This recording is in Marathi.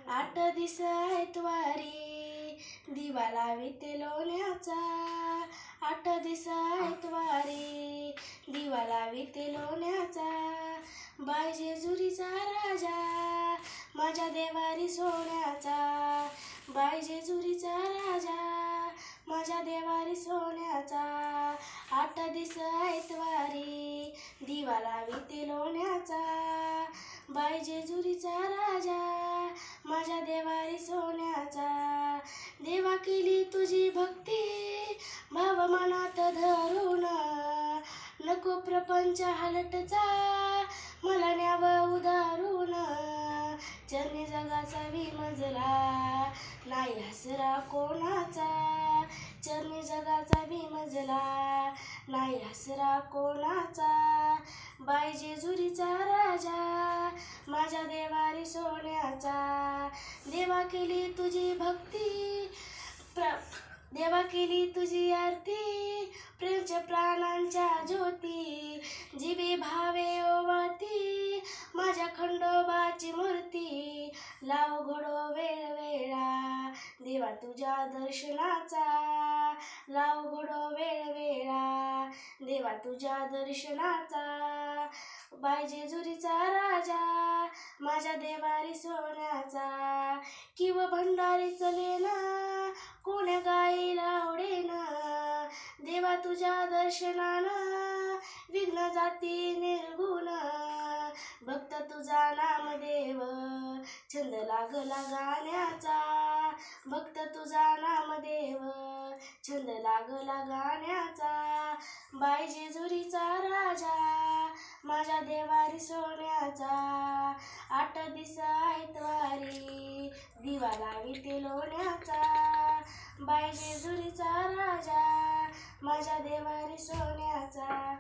8 दिस ऐतवारी दिवा लाविते लोण्याचा. 8 दिस ऐतवारी दिवा लाविते लोण्याचा. बाई जेजुरीचा राजा माझ्या देवारी सोन्याचा. बाई जेजुरीचा राजा माझ्या देवारी सोन्याचा. 8 दिस ऐतवारी दिवा लाविते लोण्याचा. बाई जेजुरीचा राजा माझ्या देवारी सोन्याचा. देवा केली तुझी भक्ती भाव मनात धरून. नको प्रपंच हलटचा मला न्याव उदारून. चरणी जगाचा विमजला नाही हसरा कोणाचा. चरणी जगाचा विमजला नाही हसरा कोणाचा. बाई जेजुरीचा राजा माझ्या देवारी सोन्याचा. देवा केली तुझी भक्ती देवा केली तुझी आरती प्रेमच्या प्राणांच्या ज्योती. जीवे भावे ओवाळती माझ्या खंडोबाची मूर्ती. लाव घोडो वेळ वेळा देवा तुझ्या दर्शनाचा. लाव घोडो वेळ वेळा देवा तुझ्या दर्शनाचा. बाई जेजुरीचा राजा माझ्या देवारी सोन्याचा. किंवा भंडारी चलेना कोण्या गायीला आवडेना. देवा तुझ्या दर्शनानं विघ्न जाती निर्गुण. भक्त तुझा नामदेव छंद लागला गाण्याचा. भक्त तुझा नामदेव छंद लागला गाण्याचा. बाई जेजुरीचा राजा माझ्या देवारी सोन्याचा. 8 दिस ऐतवारी दिवा लाविते लोण्याचा. बाई जेजुरीचा राजा माझ्या देवारी सोन्याचा.